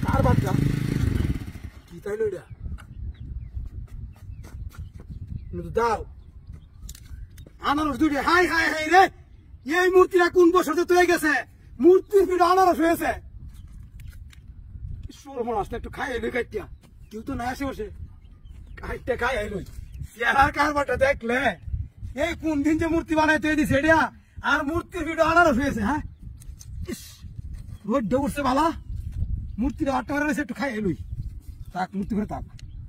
কার বাচ্চা কি তাইলো এটা দাও আনারস দুইটা হাই হাই হাই রে এই মূর্তিটা কোন বছর তৈরি গেছে মূর্তির পিঠে আনারস হয়েছে সর্বনাশ একটু খাই এলো কাটিয়া কেউ তো না আসে বসে কাইটটা খাই এলো চেহারার কারবারটা দেখলে এই কোন দিন যে মূর্তি বানাই তৈরি দিছে এটা আর মূর্তির পিঠে আনারস হয়েছে হ্যাঁ রোদ ডুবছে ভালা মূর্তিটা আটটা রয়েছে একটু খাই এলুই তাক মূর্তি করে তাক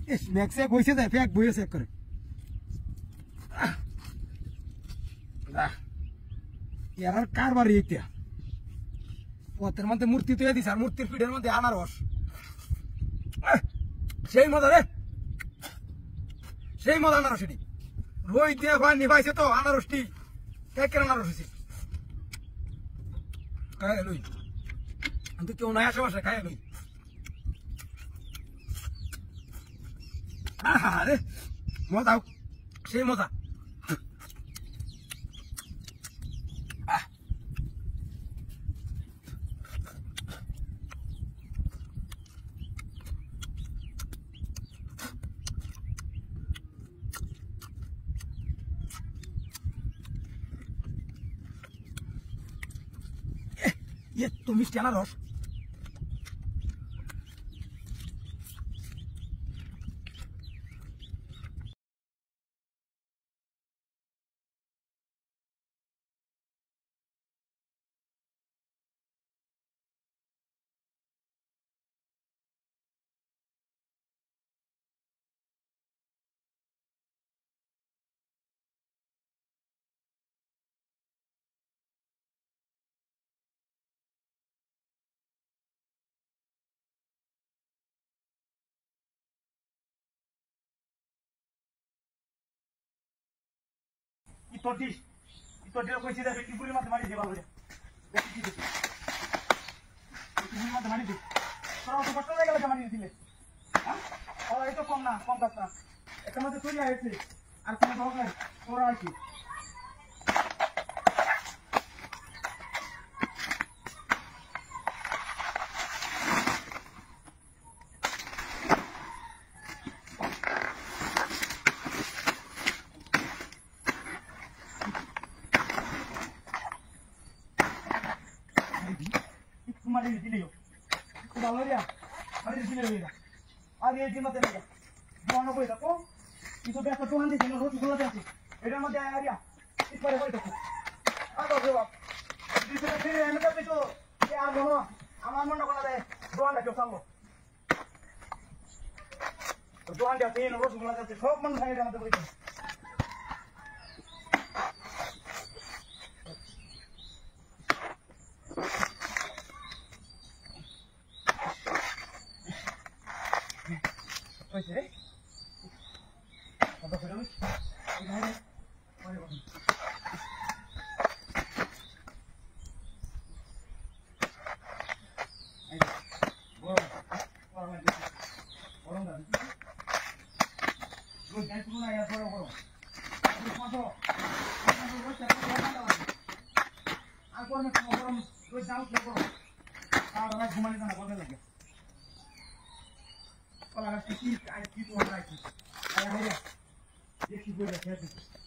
ইস ম্যাক্সে বইছে যায় ফ্যাক বইছে এক করে এর কারবার এইটা পথের মধ্যে মূর্তি তৈরি দিছে আর মূর্তির পিঠের মধ্যে আনারস সেই মজা রে সেই মজা আনারস এটি রোদ দিয়ে নিভাইছে তো আনারসটি কেকের আনারস হয়েছে খাই এলুই কিন্তু কেউ নাই আশেপাশে খাই এলুই আরে মজা সেই মজা তো মিষ্টি আনারস ইতোটিস কইছি দে কিপুরি মাথা মারি দেবা বলে দেখি কি দেখি কিপুরি মাথা মারি দে তোরা তো কষ্ট হয়ে গেল মারি দিলে হ্যাঁ আর এই তো কম না কম কাজ না একটা মধ্যে চলে আসছে আর কোন দরকার তোরা আইছি মারি দিলিও ভালো রিয়া মারি দিলে হইরা আর এই জিমাতে লাগা বনো কই দেখো কিন্তু দেখো দোকান দিছে না রোজ খোলা আছে এটার মধ্যে আরিয়া ইপারে কই দেখো আদো জবাব দিছে ফিরে এনে তো তো আর বলো আমার মন কোনা দে দোকানটা কেউ চাললো দোকানটা তিন রোজ খোলা আছে সব মন খাই এটার মধ্যে কই Oye, ¿eh? ¿Cuánto fueron? Olha, aqui do lado aqui. Olha, deixa eu ver aqui.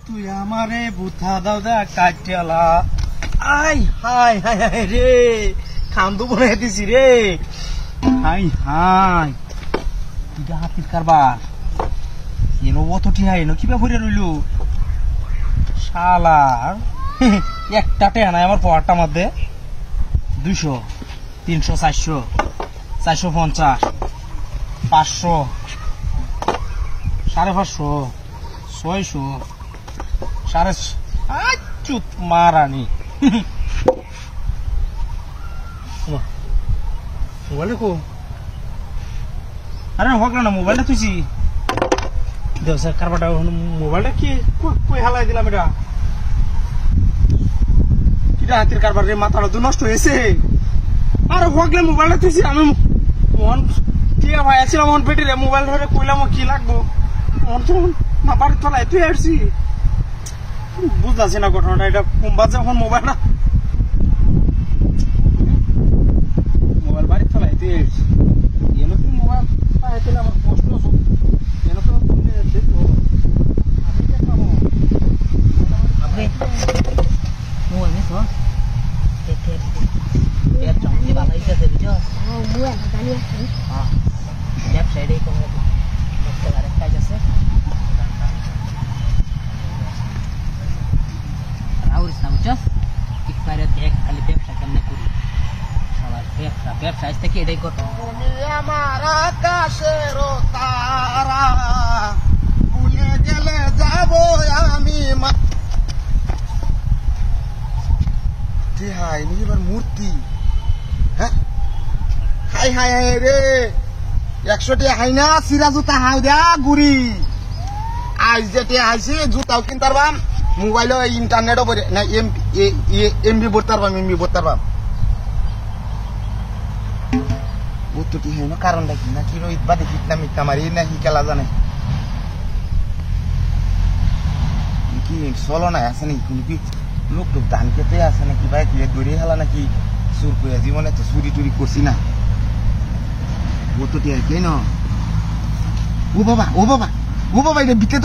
তুই আমারে বুথা দাও দা কাটিয়ালা আই হাই হাই হাই রে খান্দু বনে দিছি রে হাই হাই তুই হাতির কারবার এনো অতটি হাই এনো কিবা ভরে রইল শালার একটা টেয়া নাই আমার পকেটটার মধ্যে 200 300 400 450 500 550 600 550 চুত মারানি মোবাইল কো আরে হোক না মোবাইলটা তুইছি দেও স্যার কারবাটা মোবাইলটা কি কই হালাই দিলাম এটা কিটা হাতের কারবার রে মাথাটা তো নষ্ট হয়েছে আরে হোকলে মোবাইলটা তুইছি আমি মন কি ভাই আছিলাম মন পেটে রে মোবাইল ধরে কইলাম কি লাগবো মন তো না বাড়ি তলায় তুই আসছি বুঝতেছি না ঘটনাটা এটা কোনবার যখন মোবাইলটা মোবাইল বাড়ি তলায় তুই আসছি এনে তুই মোবাইল পাইতে আমার কষ্ট এনে তো দেখো আমি দেখলাম আপনি মোবাইল নিছ এর চমকি বানাই গেছে বুঝছো মোবাইল জানি আছে হ্যাঁ লেফট সাইডে কোন একটা আরেকটা আছে রাউরিস না বুঝছো একবারে দেখ খালি ব্যবসা কেমনে করি সবার ব্যবসা আজ থেকে এটাই করতে আমার আকাশের তারা ভুলে গেলে যাব আমি হাই নি এবার মূর্তি হ্যাঁ হাই হাই হাই রে 100 টাকা হাই না সিরা জুতা হাই দেয়া গুড়ি আজ যেতে হাইছে জুতাও কিনতে পারবাম মোবাইল ইন্টারনেটও না এমবি ভরতে পারবাম উত্তরটি হয় না কারণটা কি না কি রোহিত বা দেখি না মিথ্যা মারি না কি খেলা জানে কি চলো না আছে নাকি কোনো কি লোক টোক ধান খেতে আছে নাকি ভাই তুই দৌড়ে হেলা নাকি চুর করে জীবনে তো চুরি টুরি করছি না উত্তরটি হয় কেন ও বাবা এটা ভিতরে